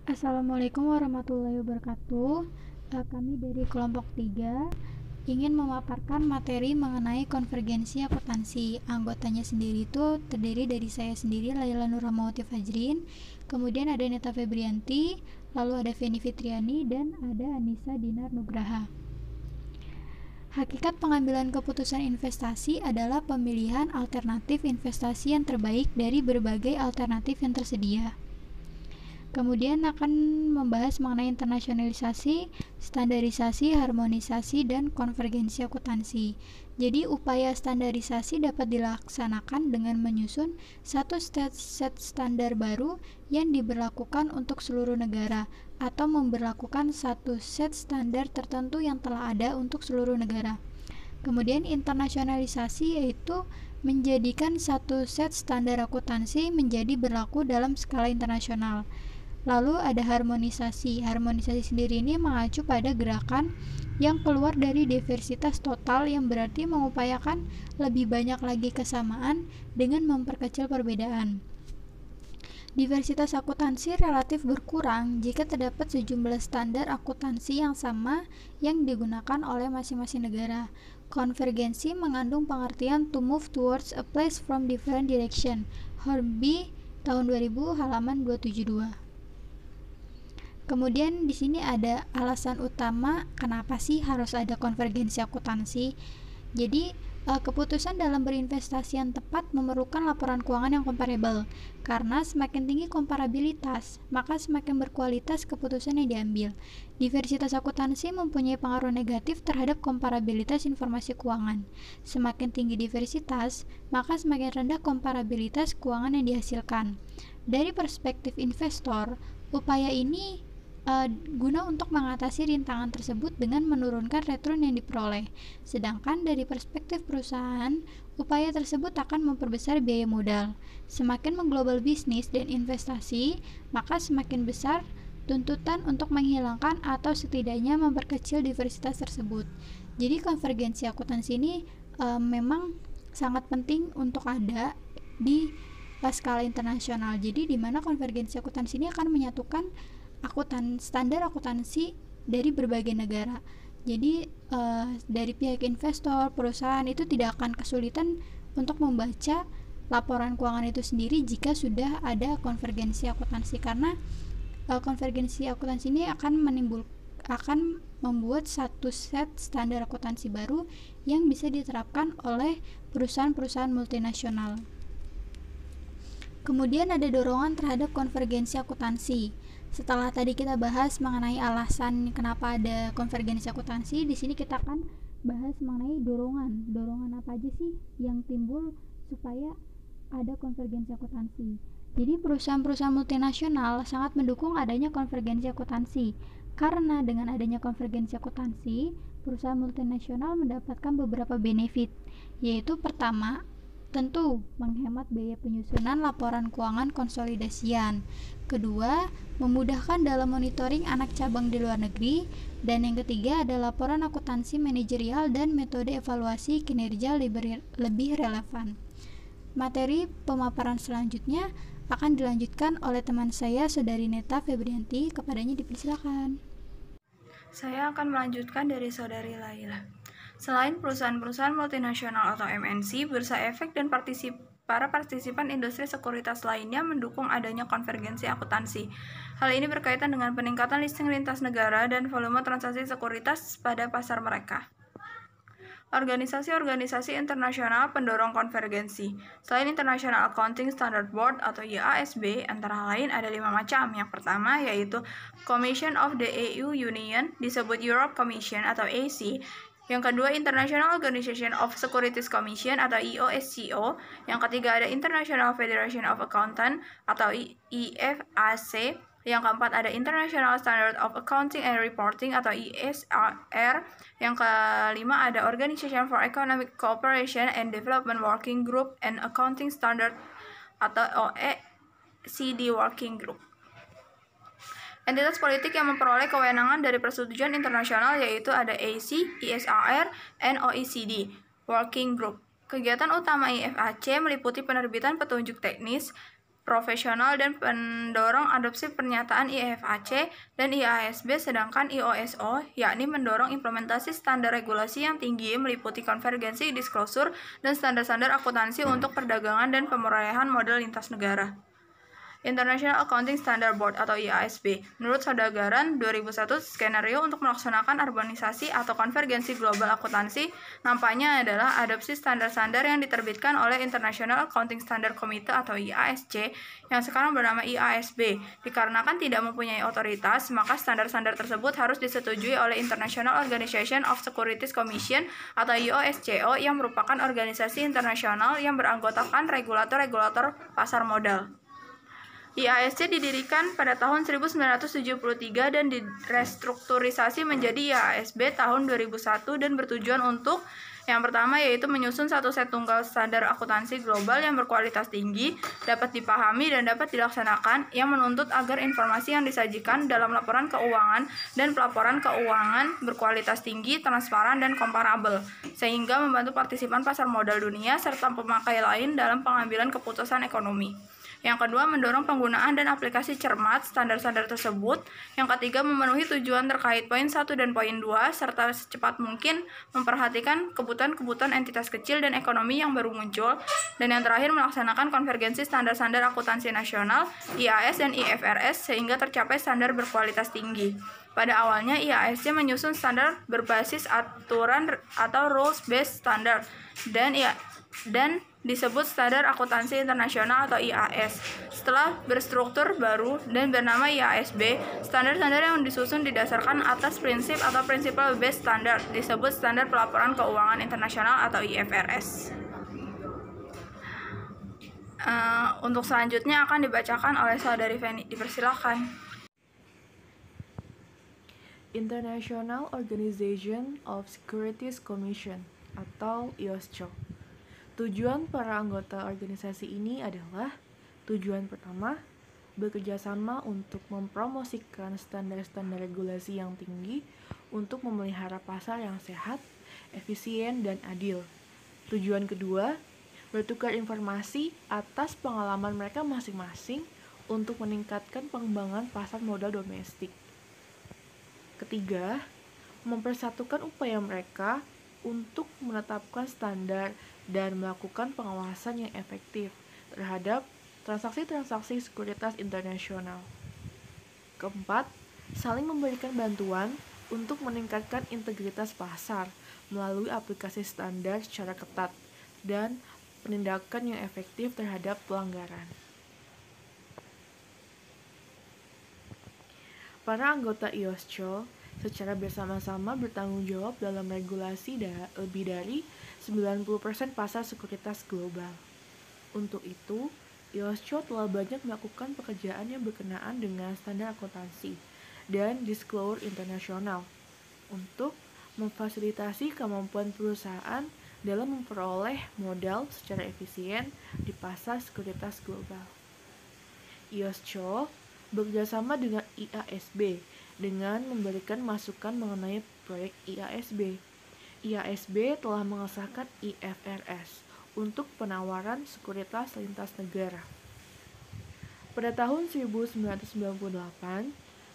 Assalamualaikum warahmatullahi wabarakatuh. Kami dari kelompok 3 ingin memaparkan materi mengenai konvergensi akuntansi. Anggotanya sendiri itu terdiri dari saya sendiri, Laila Nurrahmawati Fajrin, kemudian ada Neta Febrianti, lalu ada Feni Fitriani, dan ada Anissa Dinar Nugraha. Hakikat pengambilan keputusan investasi adalah pemilihan alternatif investasi yang terbaik dari berbagai alternatif yang tersedia. Kemudian akan membahas mengenai internasionalisasi, standarisasi, harmonisasi, dan konvergensi akuntansi. Jadi upaya standarisasi dapat dilaksanakan dengan menyusun satu set standar baru yang diberlakukan untuk seluruh negara atau memberlakukan satu set standar tertentu yang telah ada untuk seluruh negara. Kemudian internasionalisasi yaitu menjadikan satu set standar akuntansi menjadi berlaku dalam skala internasional. Lalu ada harmonisasi. Harmonisasi sendiri ini mengacu pada gerakan yang keluar dari diversitas total yang berarti mengupayakan lebih banyak lagi kesamaan dengan memperkecil perbedaan. Diversitas akuntansi relatif berkurang jika terdapat sejumlah standar akuntansi yang sama yang digunakan oleh masing-masing negara. Konvergensi mengandung pengertian to move towards a place from different direction. Hornby tahun 2000 halaman 272. Kemudian di sini ada alasan utama kenapa sih harus ada konvergensi akuntansi. Jadi keputusan dalam berinvestasi yang tepat memerlukan laporan keuangan yang komparabel. Karena semakin tinggi komparabilitas, maka semakin berkualitas keputusan yang diambil. Diversitas akuntansi mempunyai pengaruh negatif terhadap komparabilitas informasi keuangan. Semakin tinggi diversitas, maka semakin rendah komparabilitas keuangan yang dihasilkan. Dari perspektif investor, upaya ini guna untuk mengatasi rintangan tersebut dengan menurunkan return yang diperoleh. Sedangkan dari perspektif perusahaan, upaya tersebut akan memperbesar biaya modal. Semakin mengglobal bisnis dan investasi, maka semakin besar tuntutan untuk menghilangkan atau setidaknya memperkecil diversitas tersebut. Jadi konvergensi akuntansi ini memang sangat penting untuk ada di skala internasional. Jadi di mana konvergensi akuntansi ini akan menyatukan standar akuntansi dari berbagai negara. Jadi dari pihak investor, perusahaan itu tidak akan kesulitan untuk membaca laporan keuangan itu sendiri jika sudah ada konvergensi akuntansi, karena konvergensi akuntansi ini akan membuat satu set standar akuntansi baru yang bisa diterapkan oleh perusahaan-perusahaan multinasional. Kemudian ada dorongan terhadap konvergensi akuntansi. Setelah tadi kita bahas mengenai alasan kenapa ada konvergensi akuntansi, di sini kita akan bahas mengenai dorongan. Dorongan apa aja sih yang timbul supaya ada konvergensi akuntansi? Jadi perusahaan-perusahaan multinasional sangat mendukung adanya konvergensi akuntansi. Karena dengan adanya konvergensi akuntansi, perusahaan multinasional mendapatkan beberapa benefit, yaitu pertama, tentu menghemat biaya penyusunan laporan keuangan konsolidasian. Kedua, memudahkan dalam monitoring anak cabang di luar negeri. Dan yang ketiga ada laporan akuntansi manajerial dan metode evaluasi kinerja lebih relevan. Materi pemaparan selanjutnya akan dilanjutkan oleh teman saya, Saudari Neta Febrianti. Kepadanya dipersilakan. Saya akan melanjutkan dari Saudari Laila. Selain perusahaan-perusahaan multinasional atau MNC, Bursa Efek dan para partisipan industri sekuritas lainnya mendukung adanya konvergensi akuntansi. Hal ini berkaitan dengan peningkatan listing lintas negara dan volume transaksi sekuritas pada pasar mereka. Organisasi-organisasi internasional pendorong konvergensi. Selain International Accounting Standard Board atau IASB, antara lain ada 5 macam. Yang pertama yaitu Commission of the EU Union, disebut Europe Commission atau AC. Yang kedua, International Organization of Securities Commission atau IOSCO. Yang ketiga ada International Federation of Accountants atau IFAC. Yang keempat ada International Standard of Accounting and Reporting atau ISR. Yang kelima ada Organization for Economic Cooperation and Development Working Group and Accounting Standard atau OECD Working Group. Entitas politik yang memperoleh kewenangan dari persetujuan internasional yaitu ada AC, ISRR, and OECD Working Group. Kegiatan utama IFAC meliputi penerbitan petunjuk teknis, profesional dan mendorong adopsi pernyataan IFAC dan IASB, sedangkan IOSO yakni mendorong implementasi standar regulasi yang tinggi meliputi konvergensi, disclosure, dan standar-standar akuntansi untuk perdagangan dan pemerolehan modal lintas negara. International Accounting Standard Board atau IASB. Menurut Saudargan 2001, skenario untuk melaksanakan harmonisasi atau konvergensi global akuntansi nampaknya adalah adopsi standar-standar yang diterbitkan oleh International Accounting Standard Committee atau IASC yang sekarang bernama IASB. Dikarenakan tidak mempunyai otoritas, maka standar-standar tersebut harus disetujui oleh International Organization of Securities Commission atau IOSCO yang merupakan organisasi internasional yang beranggotakan regulator-regulator pasar modal. IASC didirikan pada tahun 1973 dan direstrukturisasi menjadi IASB tahun 2001 dan bertujuan untuk yang pertama yaitu menyusun satu set tunggal standar akuntansi global yang berkualitas tinggi, dapat dipahami dan dapat dilaksanakan, yang menuntut agar informasi yang disajikan dalam laporan keuangan dan pelaporan keuangan berkualitas tinggi, transparan, dan komparabel, sehingga membantu partisipan pasar modal dunia serta pemakai lain dalam pengambilan keputusan ekonomi. Yang kedua, mendorong penggunaan dan aplikasi cermat standar-standar tersebut. Yang ketiga, memenuhi tujuan terkait poin 1 dan poin 2, serta secepat mungkin memperhatikan kebutuhan-kebutuhan entitas kecil dan ekonomi yang baru muncul. Dan yang terakhir, melaksanakan konvergensi standar-standar akuntansi nasional, IAS dan IFRS, sehingga tercapai standar berkualitas tinggi. Pada awalnya, IASC menyusun standar berbasis aturan atau rules-based standard, dan disebut Standar Akuntansi Internasional atau IAS. Setelah berstruktur baru dan bernama IASB, standar-standar yang disusun didasarkan atas prinsip atau Principle Based Standard, disebut Standar Pelaporan Keuangan Internasional atau IFRS. Untuk selanjutnya akan dibacakan oleh Saudari Feni. Dipersilakan. International Organization of Securities Commission atau IOSCO. Tujuan para anggota organisasi ini adalah: tujuan pertama, bekerjasama untuk mempromosikan standar-standar regulasi yang tinggi untuk memelihara pasar yang sehat, efisien, dan adil. Tujuan kedua, bertukar informasi atas pengalaman mereka masing-masing untuk meningkatkan pengembangan pasar modal domestik. Ketiga, mempersatukan upaya mereka untuk menetapkan standar dan melakukan pengawasan yang efektif terhadap transaksi-transaksi sekuritas internasional. Keempat, saling memberikan bantuan untuk meningkatkan integritas pasar melalui aplikasi standar secara ketat dan penindakan yang efektif terhadap pelanggaran. Para anggota IOSCO secara bersama-sama bertanggung jawab dalam regulasi lebih dari 90% pasar sekuritas global. Untuk itu, IOSCO telah banyak melakukan pekerjaan yang berkenaan dengan standar akuntansi dan disclosure internasional untuk memfasilitasi kemampuan perusahaan dalam memperoleh modal secara efisien di pasar sekuritas global. IOSCO bekerjasama dengan IASB dengan memberikan masukan mengenai proyek IASB. IASB telah mengesahkan IFRS untuk penawaran sekuritas lintas negara. Pada tahun 1998,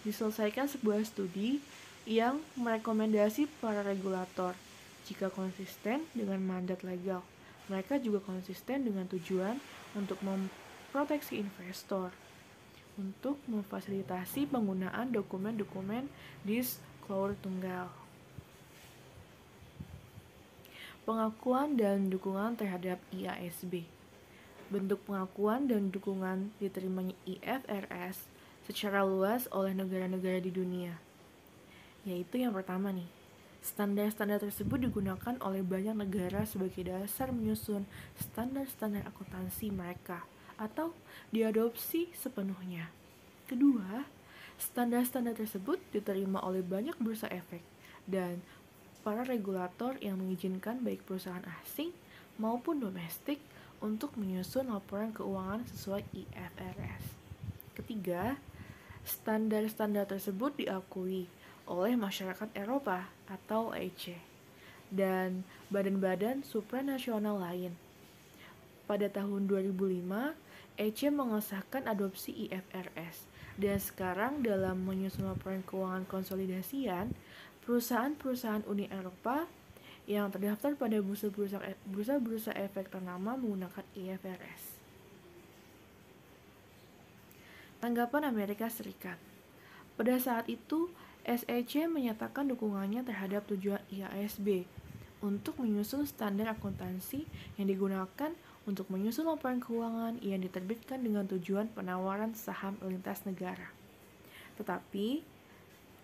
diselesaikan sebuah studi yang merekomendasi para regulator, jika konsisten dengan mandat legal, mereka juga konsisten dengan tujuan untuk memproteksi investor, untuk memfasilitasi penggunaan dokumen-dokumen disclosure tunggal. Pengakuan dan dukungan terhadap IASB. Bentuk pengakuan dan dukungan diterimanya IFRS secara luas oleh negara-negara di dunia. Yaitu yang pertama nih, standar-standar tersebut digunakan oleh banyak negara sebagai dasar menyusun standar-standar akuntansi mereka atau diadopsi sepenuhnya. Kedua, standar-standar tersebut diterima oleh banyak bursa efek dan para regulator yang mengizinkan baik perusahaan asing maupun domestik untuk menyusun laporan keuangan sesuai IFRS. Ketiga, standar-standar tersebut diakui oleh masyarakat Eropa atau EC dan badan-badan supranasional lain. Pada tahun 2005, EC mengesahkan adopsi IFRS, dan sekarang dalam menyusun laporan keuangan konsolidasian, perusahaan-perusahaan Uni Eropa yang terdaftar pada bursa efek ternama menggunakan IFRS. Tanggapan Amerika Serikat. Pada saat itu, SEC menyatakan dukungannya terhadap tujuan IASB untuk menyusun standar akuntansi yang digunakan untuk menyusun laporan keuangan yang diterbitkan dengan tujuan penawaran saham lintas negara. Tetapi,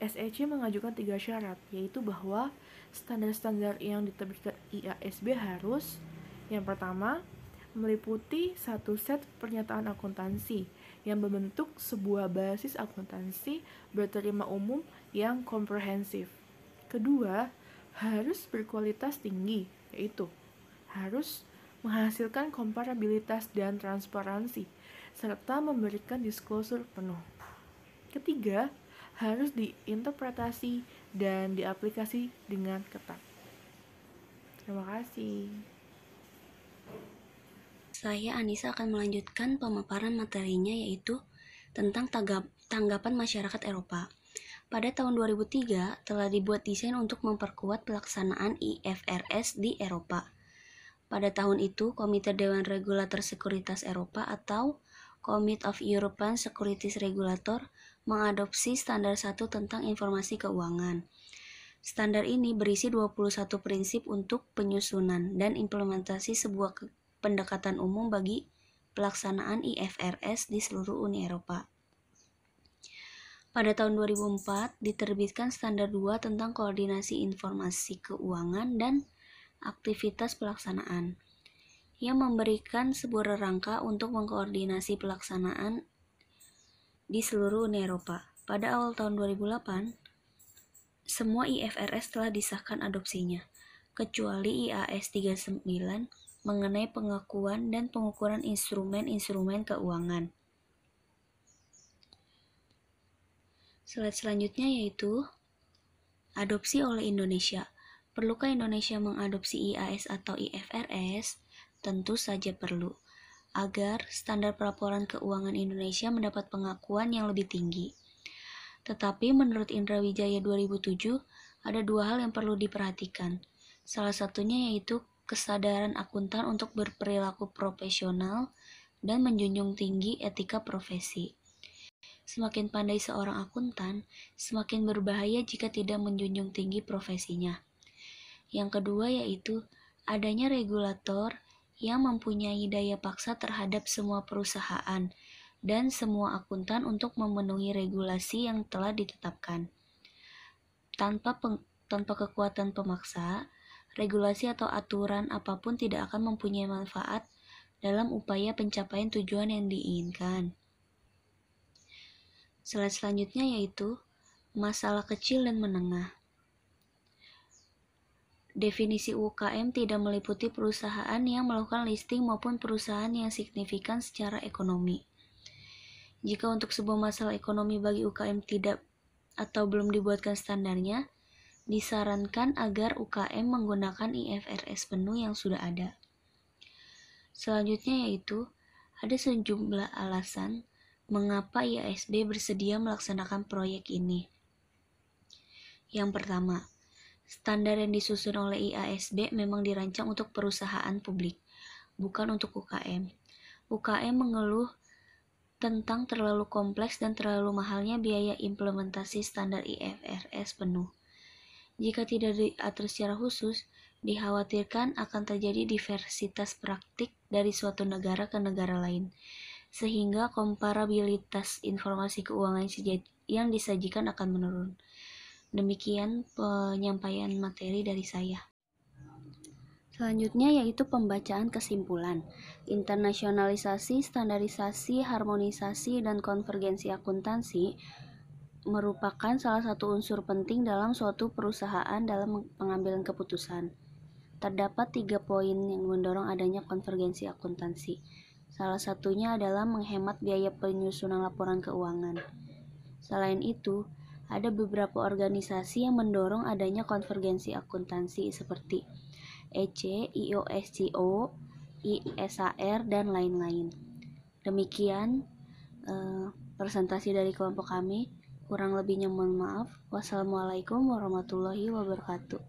SEC mengajukan 3 syarat, yaitu bahwa standar-standar yang diterbitkan IASB harus, yang pertama, meliputi satu set pernyataan akuntansi yang membentuk sebuah basis akuntansi berterima umum yang komprehensif. Kedua, harus berkualitas tinggi, yaitu harus menghasilkan komparabilitas dan transparansi, serta memberikan disclosure penuh. Ketiga, harus diinterpretasi dan diaplikasi dengan ketat. Terima kasih. Saya Anissa akan melanjutkan pemaparan materinya, yaitu tentang tanggapan masyarakat Eropa. Pada tahun 2003 telah dibuat desain untuk memperkuat pelaksanaan IFRS di Eropa. Pada tahun itu, Komite Dewan Regulator Sekuritas Eropa atau Committee of European Securities Regulator mengadopsi standar 1 tentang informasi keuangan. Standar ini berisi 21 prinsip untuk penyusunan dan implementasi sebuah pendekatan umum bagi pelaksanaan IFRS di seluruh Uni Eropa. Pada tahun 2004 diterbitkan standar 2 tentang koordinasi informasi keuangan dan aktivitas pelaksanaan, yang memberikan sebuah rangka untuk mengkoordinasi pelaksanaan di seluruh Uni Eropa. Pada awal tahun 2008, semua IFRS telah disahkan adopsinya, kecuali IAS 39 mengenai pengakuan dan pengukuran instrumen-instrumen keuangan. Slide selanjutnya yaitu adopsi oleh Indonesia. Perlukah Indonesia mengadopsi IAS atau IFRS? Tentu saja perlu, agar standar pelaporan keuangan Indonesia mendapat pengakuan yang lebih tinggi. Tetapi menurut Indra Wijaya 2007, ada 2 hal yang perlu diperhatikan. Salah satunya yaitu kesadaran akuntan untuk berperilaku profesional dan menjunjung tinggi etika profesi. Semakin pandai seorang akuntan, semakin berbahaya jika tidak menjunjung tinggi profesinya. Yang kedua yaitu adanya regulator yang mempunyai daya paksa terhadap semua perusahaan dan semua akuntan untuk memenuhi regulasi yang telah ditetapkan. Tanpa kekuatan pemaksa, regulasi atau aturan apapun tidak akan mempunyai manfaat dalam upaya pencapaian tujuan yang diinginkan. Slide selanjutnya yaitu masalah kecil dan menengah. Definisi UKM tidak meliputi perusahaan yang melakukan listing maupun perusahaan yang signifikan secara ekonomi. Jika untuk sebuah masalah ekonomi bagi UKM tidak atau belum dibuatkan standarnya, disarankan agar UKM menggunakan IFRS penuh yang sudah ada. Selanjutnya yaitu ada sejumlah alasan mengapa IASB bersedia melaksanakan proyek ini. Yang pertama, standar yang disusun oleh IASB memang dirancang untuk perusahaan publik, bukan untuk UKM. UKM mengeluh tentang terlalu kompleks dan terlalu mahalnya biaya implementasi standar IFRS penuh. Jika tidak diatur secara khusus, dikhawatirkan akan terjadi diversitas praktik dari suatu negara ke negara lain, sehingga komparabilitas informasi keuangan yang disajikan akan menurun. Demikian penyampaian materi dari saya. Selanjutnya yaitu pembacaan kesimpulan. Internasionalisasi, standarisasi, harmonisasi, dan konvergensi akuntansi merupakan salah satu unsur penting dalam suatu perusahaan dalam pengambilan keputusan. Terdapat 3 poin yang mendorong adanya konvergensi akuntansi. Salah satunya adalah menghemat biaya penyusunan laporan keuangan. Selain itu, ada beberapa organisasi yang mendorong adanya konvergensi akuntansi seperti EC, IOSCO, ISAR, dan lain-lain. Demikian presentasi dari kelompok kami. Kurang lebihnya mohon maaf. Wassalamualaikum warahmatullahi wabarakatuh.